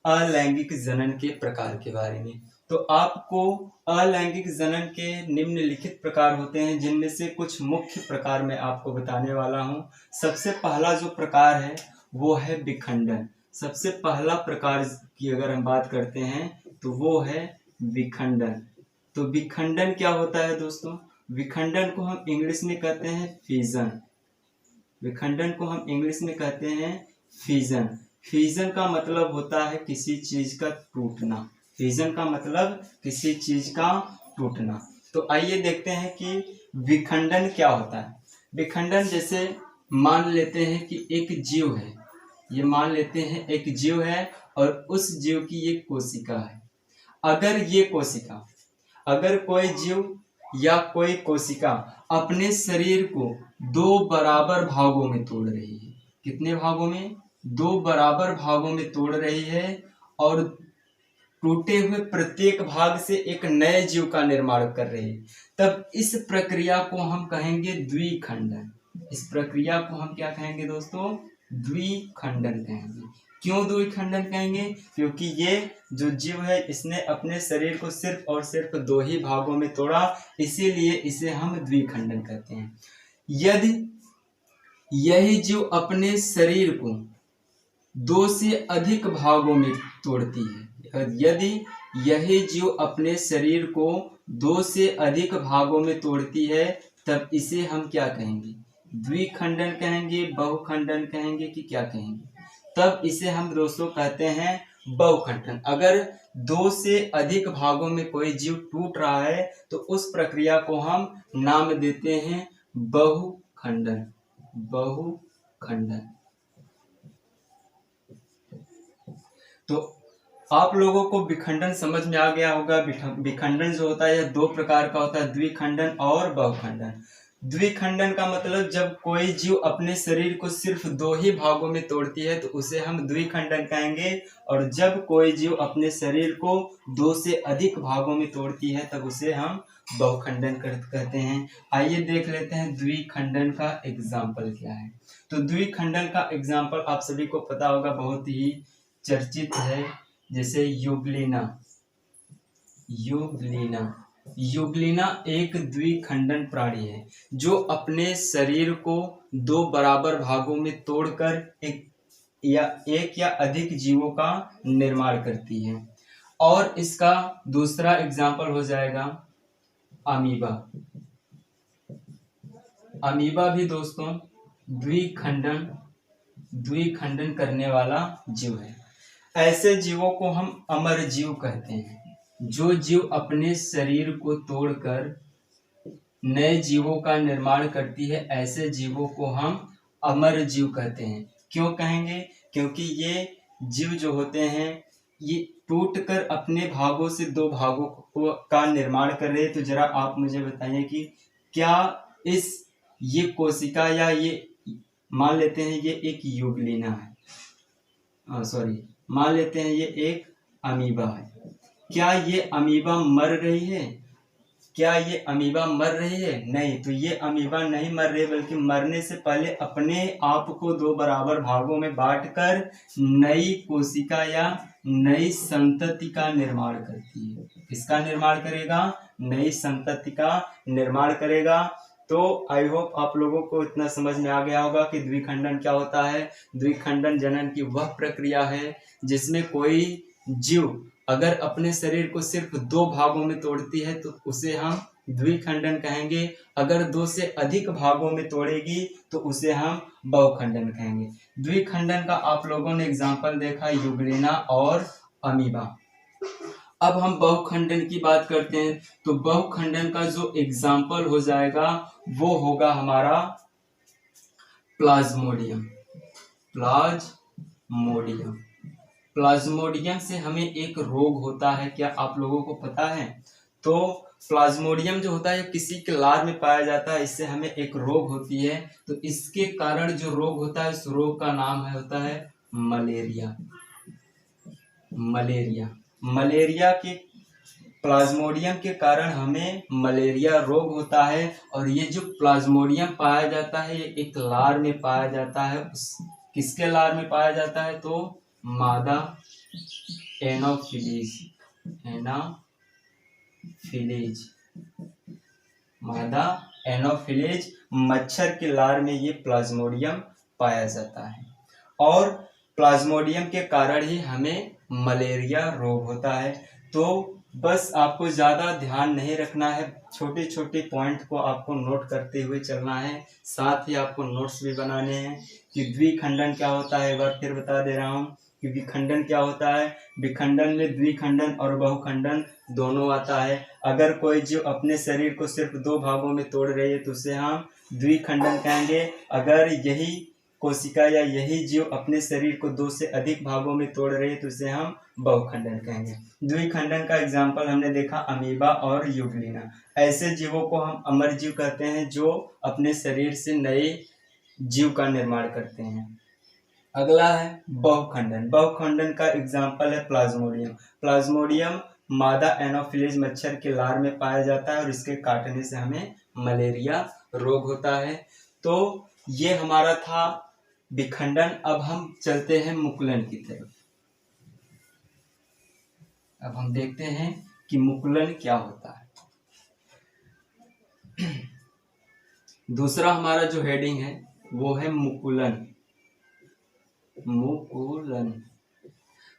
अलैंगिक जनन के प्रकार के बारे में। तो आपको अलैंगिक जनन के निम्नलिखित प्रकार होते हैं, जिनमें से कुछ मुख्य प्रकार मैं आपको बताने वाला हूँ। सबसे पहला जो प्रकार है वो है विखंडन। सबसे पहला प्रकार की अगर हम बात करते हैं तो वो है विखंडन। तो विखंडन क्या होता है दोस्तों? विखंडन को हम इंग्लिश में कहते हैं फिजन। विखंडन को हम इंग्लिश में कहते हैं फिजन। फिजन का मतलब होता है किसी चीज का टूटना। फिजन का मतलब किसी चीज का टूटना। तो आइए देखते हैं कि विखंडन क्या होता है। विखंडन जैसे मान लेते हैं कि एक जीव है, ये मान लेते हैं एक जीव है और उस जीव की एक कोशिका है। अगर कोई जीव या कोई कोशिका अपने शरीर को दो बराबर भागों में तोड़ रही है। कितने भागों में? दो बराबर भागों में तोड़ रही है और टूटे हुए प्रत्येक भाग से एक नए जीव का निर्माण कर रही है, तब इस प्रक्रिया को हम कहेंगे द्विखंडन। इस प्रक्रिया को हम क्या कहेंगे दोस्तों? द्विखंडन कहेंगे। क्यों द्विखंडन कहेंगे? क्योंकि ये जो जीव है इसने अपने शरीर को सिर्फ और सिर्फ दो ही भागों में तोड़ा, इसीलिए इसे हम द्विखंडन कहते हैं। यदि यही जीव अपने शरीर को दो से अधिक भागों में तोड़ती है, यदि यही जीव अपने शरीर को दो से अधिक भागों में तोड़ती है, तब इसे हम क्या कहेंगे? द्विखंडन कहेंगे, बहुखंडन कहेंगे कि क्या कहेंगे? तब इसे हम दोस्तों कहते हैं बहुखंडन। अगर दो से अधिक भागों में कोई जीव टूट रहा है तो उस प्रक्रिया को हम नाम देते हैं बहुखंडन। बहुखंडन। तो आप लोगों को विखंडन समझ में आ गया होगा। विखंडन जो होता है यह दो प्रकार का होता है, द्विखंडन और बहुखंडन। द्विखंडन का मतलब जब कोई जीव अपने शरीर को सिर्फ दो ही भागों में तोड़ती है तो उसे हम द्विखंडन कहेंगे, और जब कोई जीव अपने शरीर को दो से अधिक भागों में तोड़ती है तब उसे हम बहुखंडन कहते हैं। आइए देख लेते हैं द्विखंडन का एग्जाम्पल क्या है। तो द्विखंडन का एग्जाम्पल आप सभी को पता होगा, बहुत ही चर्चित है, जैसे युगलिना। युगलिना एक द्विखंडन प्राणी है जो अपने शरीर को दो बराबर भागों में तोड़कर एक या अधिक जीवों का निर्माण करती है। और इसका दूसरा एग्जाम्पल हो जाएगा अमीबा। अमीबा भी दोस्तों द्विखंडन करने वाला जीव है। ऐसे जीवों को हम अमर जीव कहते हैं। जो जीव अपने शरीर को तोड़कर नए जीवों का निर्माण करती है, ऐसे जीवों को हम अमर जीव कहते हैं। क्यों कहेंगे? क्योंकि ये जीव जो होते हैं ये टूटकर अपने भागों से दो भागों का निर्माण कर रहे हैं। तो जरा आप मुझे बताइए कि क्या ये कोशिका या ये मान लेते हैं ये एक युगलिना है, मान लेते हैं ये एक अमीबा है। क्या ये अमीबा मर रही है? नहीं, तो ये अमीबा नहीं मर रही, बल्कि मरने से पहले अपने आप को दो बराबर भागों में बांटकर नई कोशिका या नई संतति का निर्माण करती है। किसका निर्माण करेगा? नई संतति का निर्माण करेगा। तो आई होप आप लोगों को इतना समझ में आ गया होगा कि द्विखंडन क्या होता है। द्विखंडन जनन की वह प्रक्रिया है जिसमें कोई जीव अगर अपने शरीर को सिर्फ दो भागों में तोड़ती है तो उसे हम द्विखंडन कहेंगे। अगर दो से अधिक भागों में तोड़ेगी तो उसे हम बहुखंडन कहेंगे। द्विखंडन का आप लोगों ने एग्जाम्पल देखा, युगलिना और अमीबा। अब हम बहुखंडन की बात करते हैं। तो बहुखंडन का जो एग्जाम्पल हो जाएगा वो होगा हमारा प्लाज्मोडियम। प्लाज्मोडियम से हमें एक रोग होता है, क्या आप लोगों को पता है? तो प्लाज्मोडियम जो होता है किसी के लार में पाया जाता है, इससे हमें एक रोग होती है। तो इसके कारण जो रोग होता है उस रोग का नाम होता है मलेरिया के प्लाज्मोडियम के कारण हमें मलेरिया रोग होता है। और ये जो प्लाज्मोडियम पाया जाता है ये एक लार में पाया जाता है। किसके लार में पाया जाता है? तो मादा एनोफिलीज, एनोफिलीज, मादा एनोफिलीज मच्छर के लार में ये प्लाज्मोडियम पाया जाता है और प्लाज्मोडियम के कारण ही हमें मलेरिया रोग होता है। तो बस आपको ज़्यादा ध्यान नहीं रखना है, छोटे छोटे पॉइंट को आपको नोट करते हुए चलना है, साथ ही आपको नोट्स भी बनाने हैं कि द्विखंडन क्या होता है। एक बार फिर बता दे रहा हूँ कि विखंडन क्या होता है। विखंडन में द्विखंडन और बहुखंडन दोनों आता है। अगर कोई जीव अपने शरीर को सिर्फ दो भागों में तोड़ रही है तो उसे हम द्विखंडन कहेंगे। अगर यही कोशिका या यही जीव अपने शरीर को दो से अधिक भागों में तोड़ रही है तो उसे हम बहुखंडन कहेंगे। द्विखंडन का एग्जाम्पल हमने देखा अमीबा और यूग्लिना। ऐसे जीवों को हम अमर जीव कहते हैं जो अपने शरीर से नए जीव का निर्माण करते हैं। अगला है बहुखंडन। बहुखंडन का एग्जाम्पल है प्लाज्मोडियम। प्लाज्मोडियम मादा एनोफिलीज मच्छर के लार में पाया जाता है और इसके काटने से हमें मलेरिया रोग होता है। तो ये हमारा था विखंडन। अब हम चलते हैं मुकुलन की तरफ। अब हम देखते हैं कि मुकुलन क्या होता है। दूसरा हमारा जो हेडिंग है वो है मुकुलन। मुकुलन,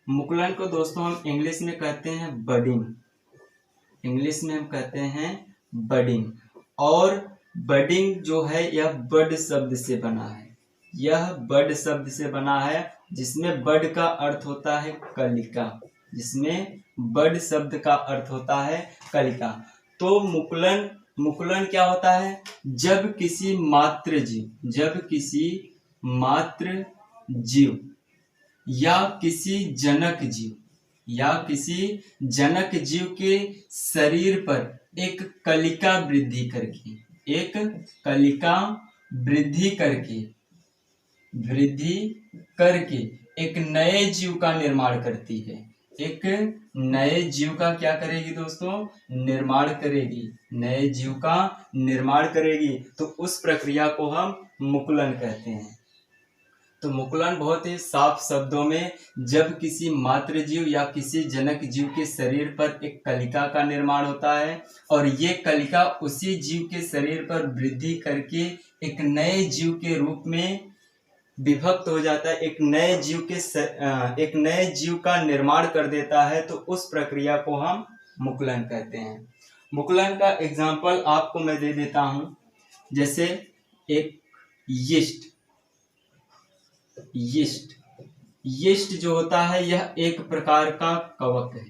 मुकुलन को दोस्तों हम इंग्लिश में कहते हैं बडिंग। इंग्लिश में हम कहते हैं बडिंग। और बडिंग जो है यह बड शब्द से बना है। यह बड शब्द से बना है जिसमें बड का अर्थ होता है कलिका। जिसमें बड शब्द का अर्थ होता है कलिका। तो मुकुलन, मुकुलन क्या होता है? जब किसी मात्र जीव, जब किसी मात्र जीव या किसी जनक जीव या किसी जनक जीव के शरीर पर एक कलिका वृद्धि करके, एक कलिका वृद्धि करके एक नए जीव का निर्माण करती है। एक नए जीव का क्या करेगी दोस्तों? निर्माण करेगी। नए जीव का निर्माण करेगी। तो उस प्रक्रिया को हम मुकुलन कहते हैं। तो मुकुलन बहुत ही साफ शब्दों में जब किसी मातृ जीव या किसी जनक जीव के शरीर पर एक कलिका का निर्माण होता है और ये कलिका उसी जीव के शरीर पर वृद्धि करके एक नए जीव के रूप में विभक्त हो जाता है, एक नए जीव का निर्माण कर देता है। तो उस प्रक्रिया को हम मुकुलन कहते हैं। मुकुलन का एग्जाम्पल आपको मैं दे देता हूं। जैसे एक यीस्ट जो होता है यह एक प्रकार का कवक है।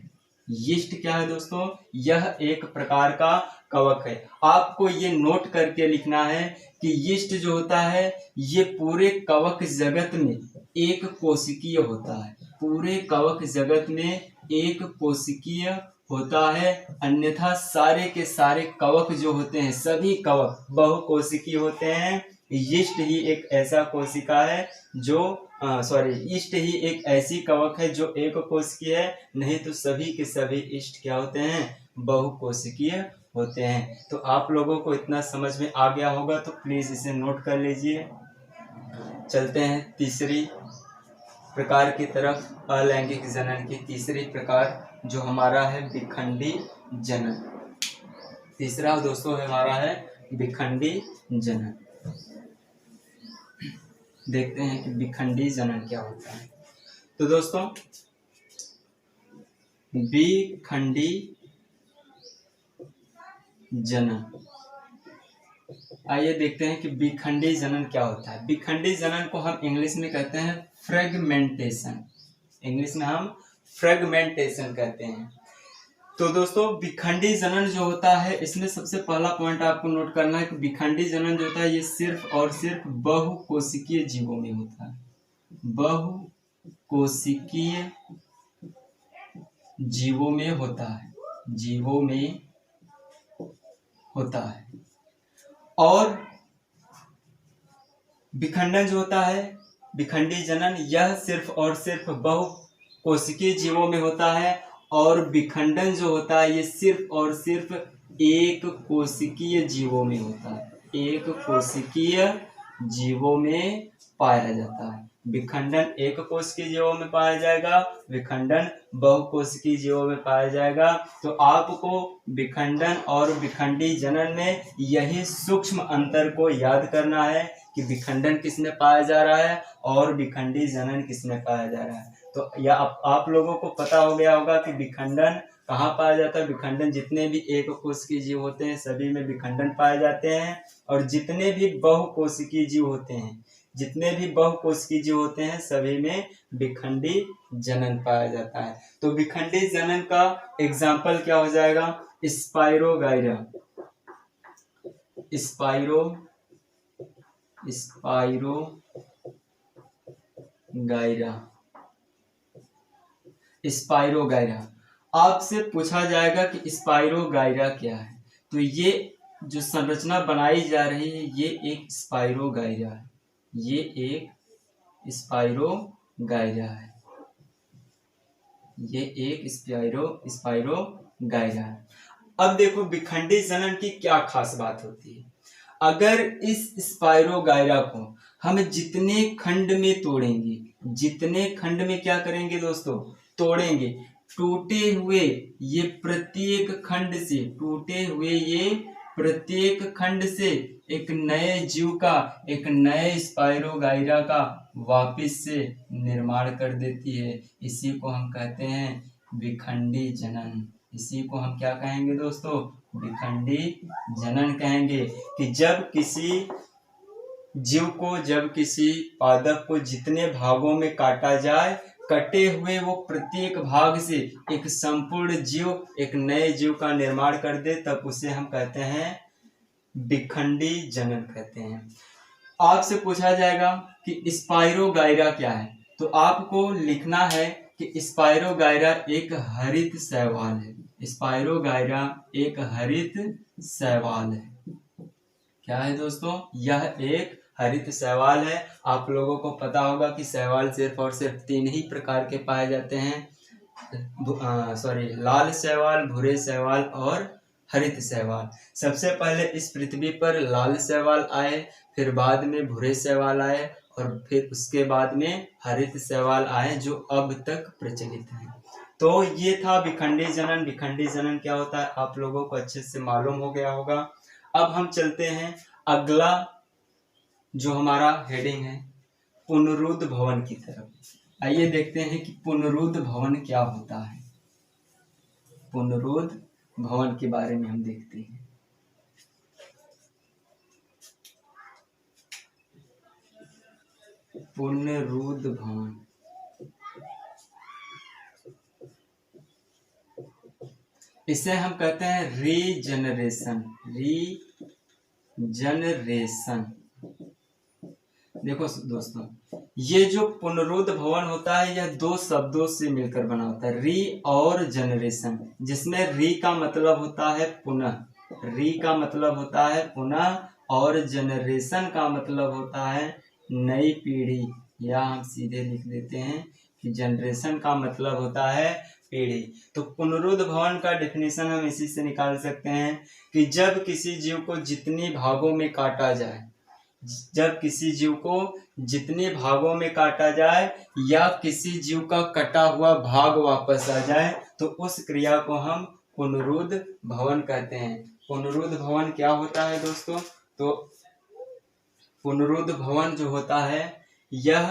यीस्ट क्या है दोस्तों? यह एक प्रकार का कवक है। आपको ये नोट करके लिखना है कि यीस्ट जो होता है ये पूरे कवक जगत में एक कोशिकीय होता है। पूरे कवक जगत में एक कोशिकीय होता है। अन्यथा सारे के सारे कवक जो होते हैं, सभी कवक बहुकोशिकीय होते हैं। यीस्ट ही एक ऐसा कोशिका है जो यीस्ट ही एक ऐसी कवक है जो एक कोशिकीय है। नहीं तो सभी के सभी यीस्ट क्या होते हैं? बहुकोशिकीय होते हैं। तो आप लोगों को इतना समझ में आ गया होगा तो प्लीज इसे नोट कर लीजिए। चलते हैं तीसरी प्रकार की तरफ। अलैंगिक जनन की तीसरी प्रकार जो हमारा है विखंडी जनन। तीसरा दोस्तों हमारा है विखंडी जनन। देखते हैं कि विखंडी जनन क्या होता है। तो दोस्तों विखंडी जनन, आइए देखते हैं कि विखंडी जनन क्या होता है। विखंडी जनन को हम इंग्लिश में कहते हैं फ्रेगमेंटेशन। इंग्लिश में हम फ्रेगमेंटेशन कहते हैं। तो दोस्तों विखंडी जनन जो होता है इसमें सबसे पहला पॉइंट आपको नोट करना है कि विखंडी जनन जो होता है ये सिर्फ और सिर्फ बहुकोशिकीय जीवों में होता है। बहुकोशिकीय जीवों में होता है। जीवों में होता है। और विखंडन जो होता है, विखंडी जनन, यह सिर्फ और सिर्फ बहुकोशिकीय जीवों में होता है। और विखंडन जो होता है ये सिर्फ और सिर्फ एक कोशिकीय जीवों में होता है। एक कोशिकीय जीवों में पाया जाता है। विखंडन एक कोशिकीय जीवों में पाया जाएगा, विखंडन बहुकोशिकीय जीवों में पाया जाएगा। तो आपको विखंडन और विखंडी जनन में यही सूक्ष्म अंतर को याद करना है कि विखंडन किसमें पाया जा रहा है और विखंडी जनन किसमें पाया जा रहा है। तो यह आप लोगों को पता हो गया होगा कि विखंडन कहाँ पाया जाता है। विखंडन जितने भी एक कोशिकीय जीव होते हैं सभी में विखंडन पाए जाते हैं, और जितने भी बहुकोशिकीय जीव होते हैं, जितने भी बहुकोशिकीय जीव होते हैं सभी में विखंडी जनन पाया जाता है। तो विखंडी जनन का एग्जाम्पल क्या हो जाएगा? Spirogyra, spirogyra. आपसे पूछा जाएगा कि स्पाइरोगाइरा क्या है, तो ये जो संरचना बनाई जा रही है ये एक स्पाइरोगाइरा है, ये एक स्पाइरोगाइरा है, ये एक स्पाइरोगाइरा है। अब देखो विखंडी जनन की क्या खास बात होती है। अगर इस स्पाइरोगाइरा को हम जितने खंड में तोड़ेंगे, जितने खंड में क्या करेंगे दोस्तों? तोड़ेंगे, टूटे हुए ये प्रत्येक खंड से, टूटे हुए ये प्रत्येक खंड से एक नए जीव का, एक नए स्पाइरोगाइरा का वापिस से निर्माण कर देती है। इसी को हम कहते हैं विखंडी जनन। इसी को हम क्या कहेंगे दोस्तों? विखंडी जनन कहेंगे। कि जब किसी जीव को, जब किसी पादप को जितने भागों में काटा जाए, कटे हुए वो प्रत्येक भाग से एक संपूर्ण जीव, एक नए जीव का निर्माण कर दे, तब उसे हम कहते हैं विखंडी जनन कहते हैं। आपसे पूछा जाएगा कि स्पाइरोगाइरा क्या है, तो आपको लिखना है कि स्पाइरोगाइरा एक हरित शैवाल है। स्पाइरोगाइरा एक हरित शैवाल है। क्या है दोस्तों? यह एक हरित शैवाल है। आप लोगों को पता होगा कि शैवाल सिर्फ और सिर्फ 3 ही प्रकार के पाए जाते हैं, लाल शैवाल, भूरे शैवाल और हरित शैवाल। सबसे पहले इस पृथ्वी पर लाल शैवाल आए, फिर बाद में भूरे शैवाल आए, और फिर उसके बाद में हरित शैवाल आए, जो अब तक प्रचलित हैं। तो ये था विखंडी जनन। विखंडी जनन क्या होता है आप लोगों को अच्छे से मालूम हो गया होगा। अब हम चलते हैं अगला जो हमारा हेडिंग है, पुनरुद्ध भवन की तरफ। आइए देखते हैं कि पुनरुद्ध भवन क्या होता है। पुनरुद्ध भवन के बारे में हम देखते हैं। पुनरुद्ध भवन, इसे हम कहते हैं रीजनरेशन। रीजनरेशन। देखो दोस्तों, ये जो पुनरुद्ध भवन होता है यह 2 शब्दों से मिलकर बना होता है, री और जनरेशन। जिसमें री का मतलब होता है पुनः, री का मतलब होता है पुनः, और जनरेशन का मतलब होता है नई पीढ़ी। या हम सीधे लिख देते हैं कि जनरेशन का मतलब होता है पीढ़ी। तो पुनरुद्ध भवन का डेफिनेशन हम इसी से निकाल सकते हैं कि जब किसी जीव को जितने भागों में काटा जाए, जब किसी जीव को जितने भागों में काटा जाए, या किसी जीव का कटा हुआ भाग वापस आ जाए, तो उस क्रिया को हम पुनरुद्ध भवन कहते हैं। पुनरुद्ध भवन क्या होता है दोस्तों? तो पुनरुद्ध भवन जो होता है यह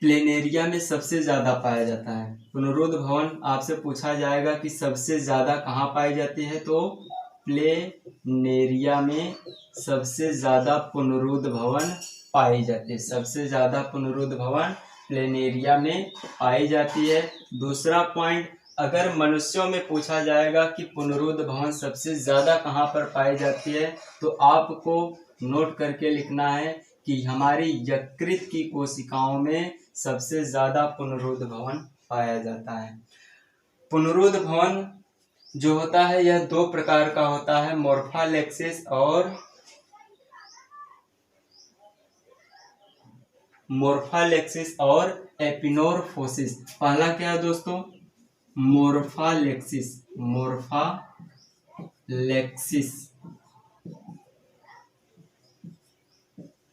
प्लेनेरिया में सबसे ज्यादा पाया जाता है। पुनरुद्ध भवन आपसे पूछा जाएगा कि सबसे ज्यादा कहाँ पाई जाती है, तो प्लेनेरिया में सबसे ज्यादा पुनरुद्ध भवन पाई जाती है। सबसे ज्यादा पुनरुद्ध भवन प्लेनेरिया में पाई जाती है। दूसरा पॉइंट, अगर मनुष्यों में पूछा जाएगा कि पुनरुद्ध भवन सबसे ज्यादा कहाँ पर पाई जाती है, तो आपको नोट करके लिखना है कि हमारी यकृत की कोशिकाओं में सबसे ज्यादा पुनरुद्ध भवन पाया जाता है। पुनरुद्ध भवन जो होता है यह 2 प्रकार का होता है, मोर्फालेक्सिस और एपिनोरफोसिस। पहला क्या है दोस्तों? मोर्फालेक्सिस।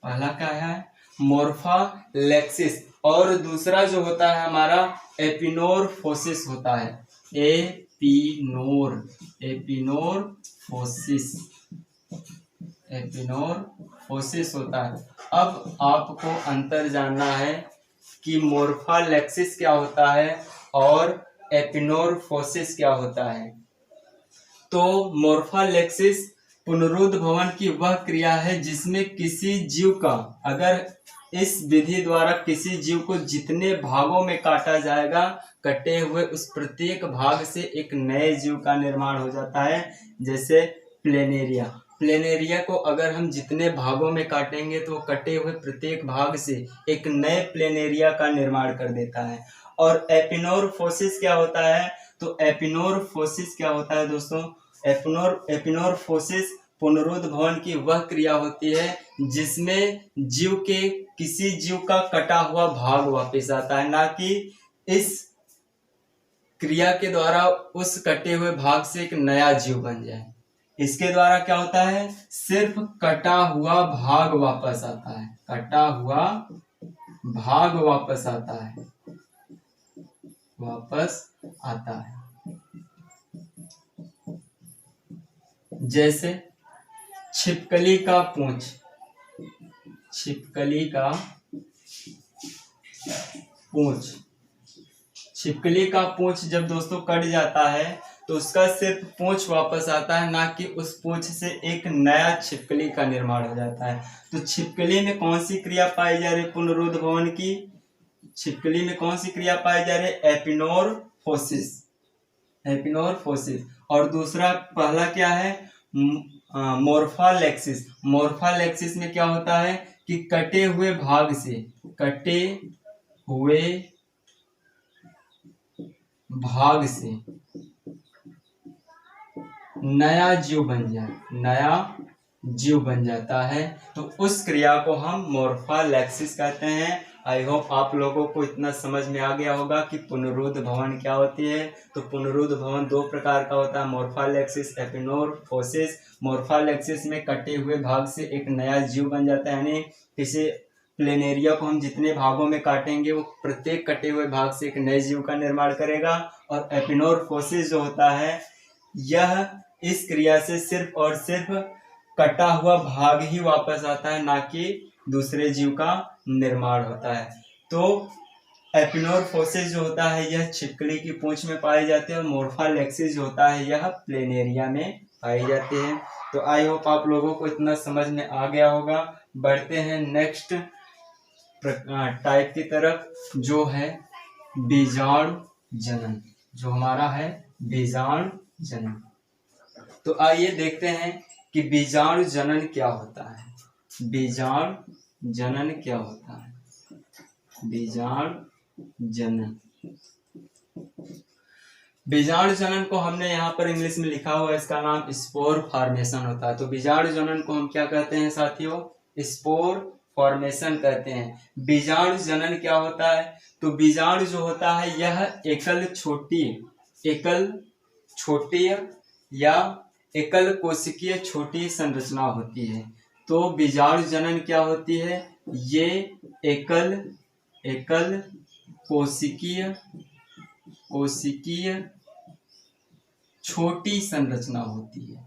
पहला क्या है मोर्फालेक्सिस, और दूसरा जो होता है हमारा एपिनोरफोसिस होता है, एपिनोरफोसिस होता है। अब आपको अंतर जानना है कि मोर्फालेक्सिस क्या होता है और एपिनोरफोसिस क्या होता है। तो मोर्फालेक्सिस पुनरुद्ध भवन की वह क्रिया है जिसमें किसी जीव का, अगर इस विधि द्वारा किसी जीव को जितने भागों में काटा जाएगा, कटे हुए उस प्रत्येक भाग से एक नए जीव का निर्माण हो जाता है। जैसे प्लेनेरिया को अगर हम जितने भागों में काटेंगे तो कटे हुए प्रत्येक भाग से एक नए प्लेनेरिया का निर्माण कर देता है। और एपिनोरफोसिस क्या होता है, तो एपिनोरफोसिस क्या होता है दोस्तों, एपिनोरफोसिस पुनरुद्ध भवन की वह क्रिया होती है जिसमें जीव के किसी जीव का कटा हुआ भाग वापस आता है, ना कि इस क्रिया के द्वारा उस कटे हुए भाग से एक नया जीव बन जाए। इसके द्वारा क्या होता है, सिर्फ कटा हुआ भाग वापस आता है, कटा हुआ भाग वापस आता है, जैसे छिपकली का पूंछ, छिपकली का पूंछ जब दोस्तों कट जाता है तो उसका सिर्फ पूंछ वापस आता है, ना कि उस पूंछ से एक नया छिपकली का निर्माण हो जाता है। तो छिपकली में कौन सी क्रिया पाई जा रही है पुनरुद्ध भवन की, छिपकली में कौन सी क्रिया पाई जा रही है, एपिनोरफोसिस। और दूसरा पहला क्या है मोर्फालेक्सिस में क्या होता है कि कटे हुए भाग से नया जीव बन जाता है, तो उस क्रिया को हम मोर्फालेक्सिस कहते हैं। आई होप आप लोगों को इतना समझ में आ गया होगा कि पुनरुद्ध भवन क्या होती है। तो पुनरुद्ध भवन दो प्रकार का होता है, मोर्फालेक्सिस, एपिनोरफोसिस। मोर्फालेक्सिस में कटे हुए भाग से एक नया जीव बन जाता है, यानी किसी प्लेनेरिया को हम जितने भागों में काटेंगे वो प्रत्येक कटे हुए भाग से एक नए जीव का निर्माण करेगा। और एपिनोरफोसिस जो होता है यह इस क्रिया से सिर्फ और सिर्फ कटा हुआ भाग ही वापस आता है, ना कि दूसरे जीव का निर्माण होता है। तो एपिनोरफोसिस जो होता है यह छिपकली की पूंछ में पाई जाती है, और मोर्फालेक्सिस जो होता है यह प्लेनेरिया में पाई जाती है। तो आई होप आप लोगों को इतना समझ में आ गया होगा। बढ़ते हैं नेक्स्ट टाइप की तरफ, जो है बीजाणु जनन, जो हमारा है बीजाणु जनन। तो आइए देखते हैं कि बीजाणु जनन क्या होता है। बीजाणु जनन क्या होता है, बीजाणु जनन को हमने यहाँ पर इंग्लिश में लिखा हुआ है, इसका नाम स्पोर फॉर्मेशन होता है। तो बीजाणु जनन को हम क्या कहते हैं साथियों, स्पोर फॉर्मेशन कहते हैं। बीजाणु जनन क्या होता है, तो बीजाणु जो होता है यह एकल छोटी या एकल कोशिकीय छोटी संरचना होती है। तो बीजाणु जनन क्या होती है, ये एकल कोशिकीय छोटी संरचना होती है,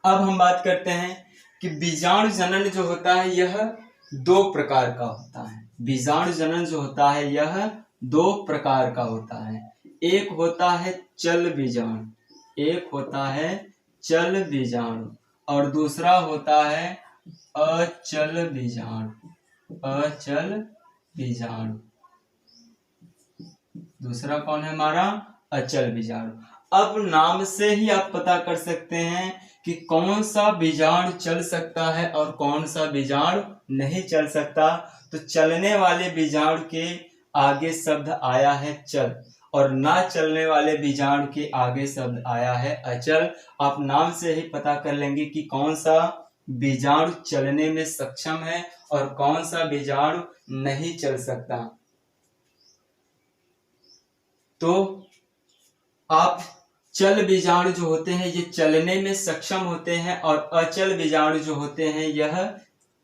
अब हम बात करते हैं कि बीजाणु जनन जो होता है यह दो प्रकार का होता है। बीजाणु जनन जो होता है यह दो प्रकार का होता है। एक होता है चल बीजाणु, और दूसरा होता है अचल बीजाणु। दूसरा कौन है हमारा, अचल बीजाणु। अब नाम से ही आप पता कर सकते हैं कि कौन सा बीजाणु चल सकता है और कौन सा बीजाणु नहीं चल सकता। तो चलने वाले बीजाणु के आगे शब्द आया है चल, और ना चलने वाले बीजाणु के आगे शब्द आया है अचल। आप नाम से ही पता कर लेंगे कि कौन सा बीजाणु चलने में सक्षम है और कौन सा बीजाणु नहीं चल सकता। तो आप चल बीजाणु जो होते हैं ये चलने में सक्षम होते हैं और अचल बीजाणु जो होते हैं यह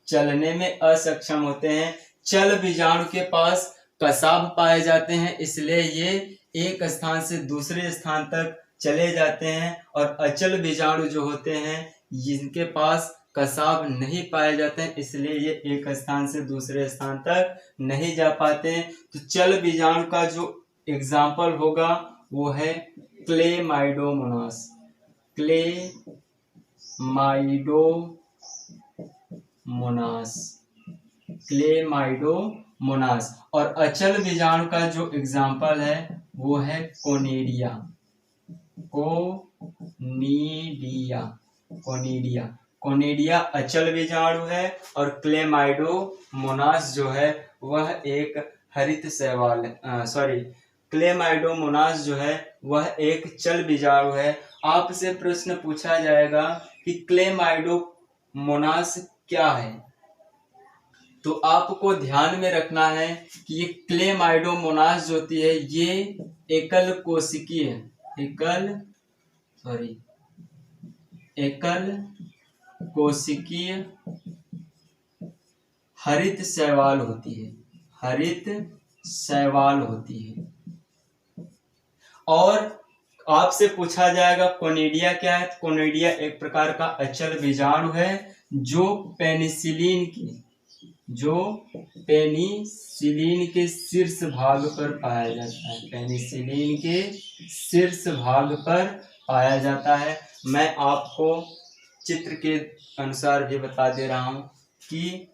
चलने में असक्षम होते हैं। चल बीजाणु के पास कसाब पाए जाते हैं, इसलिए ये एक स्थान से दूसरे स्थान तक चले जाते हैं, और अचल बीजाणु जो होते हैं जिनके पास कसाब नहीं पाए जाते हैं, इसलिए ये एक स्थान से दूसरे स्थान तक नहीं जा पाते हैं। तो चल बीजाणु का जो एग्जाम्पल होगा वो है क्लेमाइडोमोनास। क्लेमाइडोमोनास। और अचल बीजाणु का जो एग्जाम्पल है वो है कोनिडिया। कोनिडिया अचल बीजाणु है, और क्लेमाइडोमोनास जो है वह एक हरित शैवाल क्लेमाइडोमोनास जो है वह एक चल बीजाणु है। आपसे प्रश्न पूछा जाएगा कि क्लेमाइडोमोनास क्या है, तो आपको ध्यान में रखना है कि ये क्लेमाइडोमोनास जो होती है ये एकल कोशिकीय हरित शैवाल होती है। और आपसे पूछा जाएगा कोनिडिया क्या है, तो कोनिडिया एक प्रकार का अचल बीजाणु है जो पेनिसिलिन के शीर्ष भाग पर पाया जाता है। मैं आपको चित्र के अनुसार भी बता दे रहा हूं कि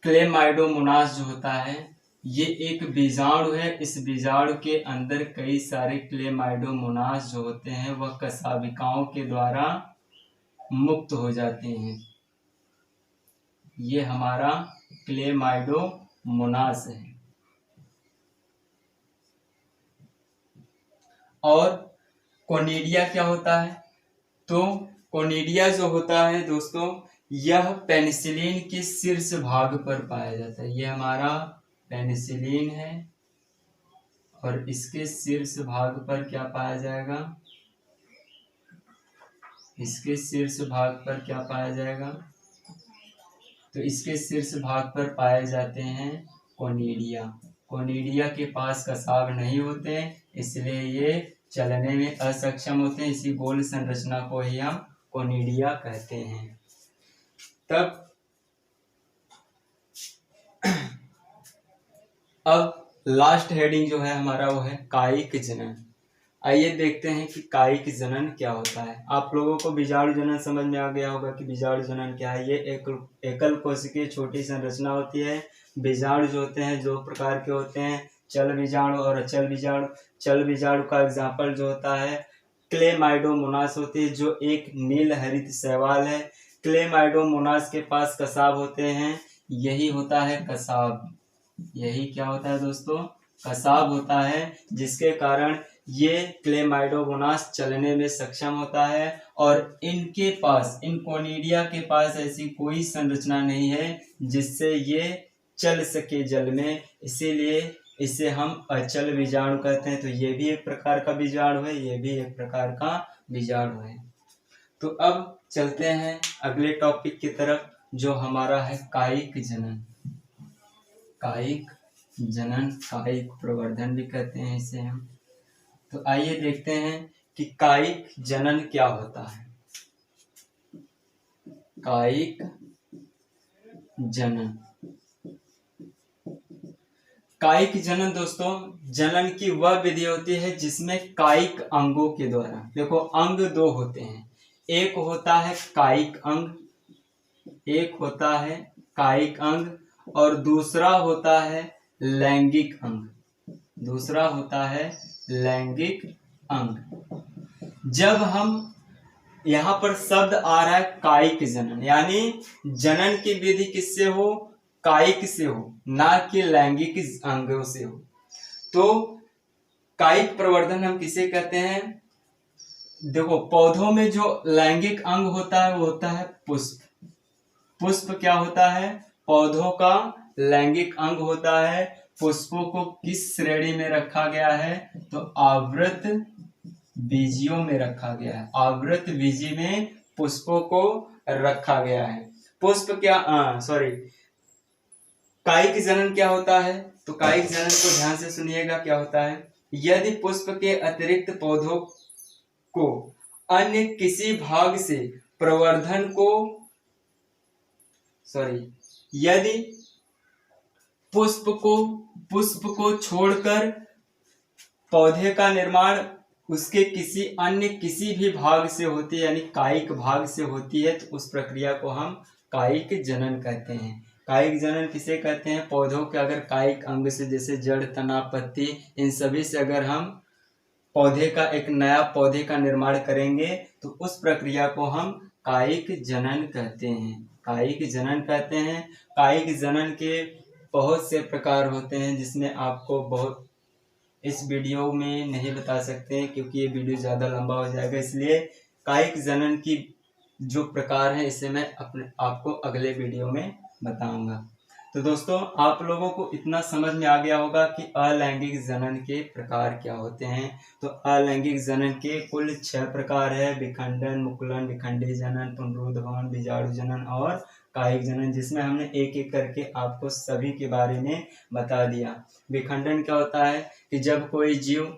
क्लेमाइडोमोनास जो होता है ये एक बीजाणु है। इस बीजाणु के अंदर कई सारे क्लेमाइडोमोनास जो होते हैं वह कसाबिकाओं के द्वारा मुक्त हो जाते हैं। ये हमारा क्लेमाइडोमोनास है। और कोनिडिया क्या होता है, तो कोनिडिया जो होता है दोस्तों यह पेनिसिलिन के शीर्ष भाग पर पाया जाता है। यह हमारा पेनिसिलिन है और इसके शीर्ष भाग पर क्या पाया जाएगा, तो इसके शीर्ष भाग पर पाए जाते हैं कोनिडिया के पास कसाब नहीं होते हैं, इसलिए ये चलने में असक्षम होते हैं। इसी गोल संरचना को ही हम कोनिडिया कहते हैं। तब अब लास्ट हेडिंग जो है हमारा वो है कायिक जनन। आइए देखते हैं कि कायिक जनन क्या होता है। आप लोगों को बीजाणु जनन समझ में आ गया होगा कि बीजाणु जनन क्या है। ये एक एकल कोशिकीय छोटी संरचना होती है। बीजाणु जो होते हैं दो प्रकार के होते हैं, चल बीजाणु और अचल बीजाणु। चल बीजाणु का एग्जाम्पल जो होता है क्लेमाइडोमोनास होती है जो एक नील हरित शैवाल है। क्लेमाइडोमोनास के पास कसाब होते हैं, यही होता है कसाब। यही क्या होता है दोस्तों, कसाब होता है, जिसके कारण ये क्लेमाइडोमोनास चलने में सक्षम होता है। और इनके पास, इन कोनिडिया के पास ऐसी कोई संरचना नहीं है जिससे ये चल सके जल में, इसीलिए इसे हम अचल बीजाणु कहते हैं। तो ये भी एक प्रकार का बीजाणु है, ये भी एक प्रकार का बीजाणु है। तो अब चलते हैं अगले टॉपिक की तरफ जो हमारा है कायिक जनन। कायिक प्रवर्धन भी कहते हैं इसे हम। तो आइए देखते हैं कि कायिक जनन क्या होता है। कायिक जनन दोस्तों जनन की वह विधि होती है जिसमें कायिक अंगों के द्वारा, देखो अंग दो होते हैं, एक होता है कायिक अंग और दूसरा होता है लैंगिक अंग। जब हम यहाँ पर शब्द आ रहा है कायिक जनन, यानी जनन की विधि किससे हो, कायिक से हो, ना कि लैंगिक अंगों से हो। तो कायिक प्रवर्धन हम किसे कहते हैं, देखो पौधों में जो लैंगिक अंग होता है वो होता है पुष्प। पुष्प क्या होता है, पौधों का लैंगिक अंग होता है। पुष्पों को किस श्रेणी में रखा गया है, तो आवृत बीजियों में रखा गया है। आवृत बीजी में पुष्पों को रखा गया है। पुष्प क्या कायिक जनन क्या होता है? तो कायिक जनन को ध्यान से सुनिएगा क्या होता है। यदि पुष्प के अतिरिक्त पौधों को अन्य किसी भाग से प्रवर्धन को यदि पुष्प को छोड़कर पौधे का निर्माण उसके किसी भी भाग से होती है, यानी कायिक भाग से होती है, तो उस प्रक्रिया को हम कायिक जनन कहते हैं। कायिक जनन किसे कहते हैं? पौधों के अगर कायिक अंग से, जैसे जड़, तना, पत्ती, इन सभी से अगर हम एक नया पौधे का निर्माण करेंगे तो उस प्रक्रिया को हम कायिक जनन कहते हैं। कायिक जनन कहते हैं। कायिक जनन के बहुत से प्रकार होते हैं, जिसमें आपको इस वीडियो में नहीं बता सकते हैं क्योंकि ये वीडियो ज़्यादा लंबा हो जाएगा। इसलिए कायिक जनन की जो प्रकार है इसे मैं आपको अगले वीडियो में बताऊंगा। तो दोस्तों, आप लोगों को इतना समझ में आ गया होगा कि अलैंगिक जनन के प्रकार क्या होते हैं। तो अलैंगिक जनन के कुल 6 प्रकार है: विखंडन, मुकुलन, विखंडी जनन, पुनरुद्भवन, बीजाणु जनन और कायिक जनन, जिसमें हमने एक एक करके आपको सभी के बारे में बता दिया। विखंडन क्या होता है कि जब कोई जीव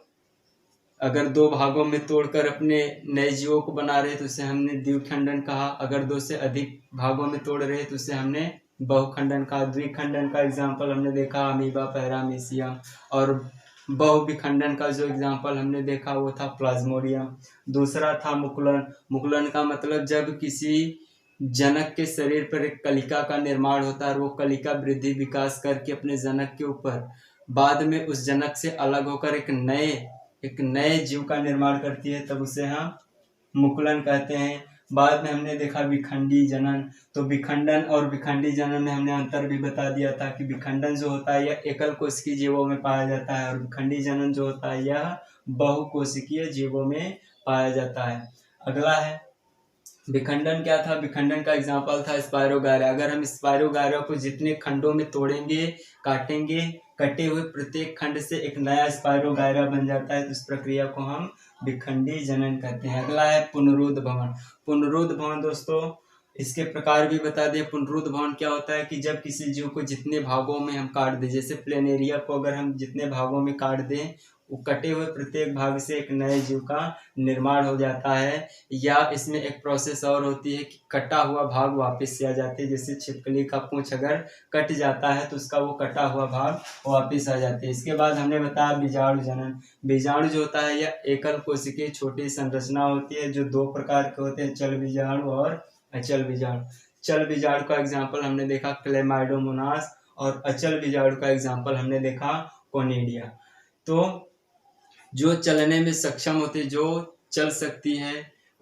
अगर 2 भागों में तोड़कर अपने नए जीवों को बना रहे तो उसे हमने द्विखंडन कहा। अगर 2 से अधिक भागों में तोड़ रहे तो उसे हमने बहुखंडन कहा। द्विखंडन का एग्जाम्पल हमने देखा अमीबा, पैरामीशियम, और बहुविखंडन का जो एग्जाम्पल हमने देखा वो था प्लाज्मोडियम। दूसरा था मुकुलन। मुकुलन का मतलब जब किसी जनक के शरीर पर एक कलिका का निर्माण होता है और वो कलिका वृद्धि विकास करके अपने जनक के ऊपर बाद में उस जनक से अलग होकर एक नए जीव का निर्माण करती है, तब उसे हम मुकुलन कहते हैं। बाद में हमने देखा विखंडी जनन। तो विखंडन और विखंडी जनन में हमने अंतर भी बता दिया था कि विखंडन जो होता है यह एकल कोशिकीय जीवों में पाया जाता है और विखंडी जनन जो होता है यह बहुकोशिकीय जीवों में पाया जाता है। अगला है विखंडन। क्या था? विखंडन का एग्जाम्पल था स्पायरोगायरा। अगर हम स्पायरोगायरा को जितने खंडों में तोड़ेंगे, काटेंगे, कटे हुए प्रत्येक खंड से एक नया स्पायरोगायरा बन जाता है, तो इस प्रक्रिया को हम विखंडी जनन कहते हैं। अगला है पुनरुद्भवन। पुनरुद्भवन दोस्तों, इसके प्रकार भी बता दें। पुनरुद्भवन क्या होता है कि जब किसी जीव को जितने भागों में हम काट दें, जैसे प्लेनेरिया को अगर हम जितने भागों में काट दें, वो कटे हुए प्रत्येक भाग से एक नए जीव का निर्माण हो जाता है। या इसमें एक प्रोसेस और होती है कि कटा हुआ भाग वापस से आ जाते हैं। जैसे छिपकली का पूंछ अगर कट जाता है तो उसका वो कटा हुआ भाग वापस आ जाते हैं। इसके बाद हमने बताया बीजाणु जनन। बीजाणु जो होता है यह एकल कोशिकीय छोटी संरचना होती है जो 2 प्रकार के होते हैं, चल बीजाणु और अचल बीजाणु। चल बीजाणु का एग्जाम्पल हमने देखा क्लेमाइडोमोनास और अचल बीजाणु का एग्जाम्पल हमने देखा कोनिडिया। तो जो चलने में सक्षम होती, जो चल सकती है,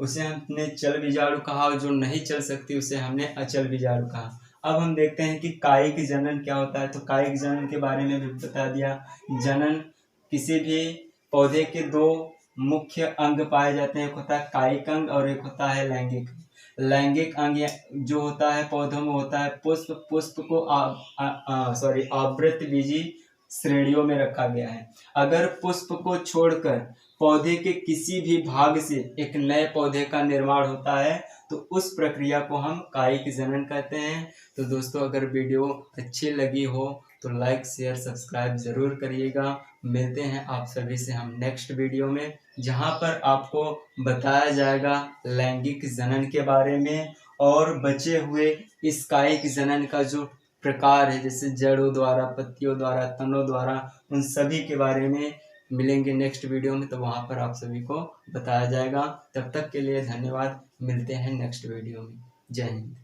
उसे हमने चल बीजाणु कहा और जो नहीं चल सकती उसे हमने अचल बीजाणु कहा। अब हम देखते हैं कि कायिक जनन क्या होता है। तो कायिक जनन के बारे में भी बता दिया। जनन किसी भी पौधे के 2 मुख्य अंग पाए जाते हैं, एक होता है कायिक अंग और एक होता है लैंगिक। लैंगिक अंग जो होता है पौधों में होता है पुष्प को आवृत बीजी श्रेणियों में रखा गया है। अगर पुष्प को छोड़कर पौधे के किसी भी भाग से एक नए पौधे का निर्माण होता है तो उस प्रक्रिया को हम कायिक जनन कहते हैं। तो दोस्तों, अगर वीडियो अच्छी लगी हो तो लाइक, शेयर, सब्सक्राइब जरूर करिएगा। मिलते हैं आप सभी से हम नेक्स्ट वीडियो में, जहां पर आपको बताया जाएगा लैंगिक जनन के बारे में और बचे हुए इस कायिक जनन का जो प्रकार है, जैसे जड़ों द्वारा, पत्तियों द्वारा, तनों द्वारा, उन सभी के बारे में मिलेंगे नेक्स्ट वीडियो में। तो वहां पर आप सभी को बताया जाएगा। तब तक के लिए धन्यवाद। मिलते हैं नेक्स्ट वीडियो में। जय हिंद।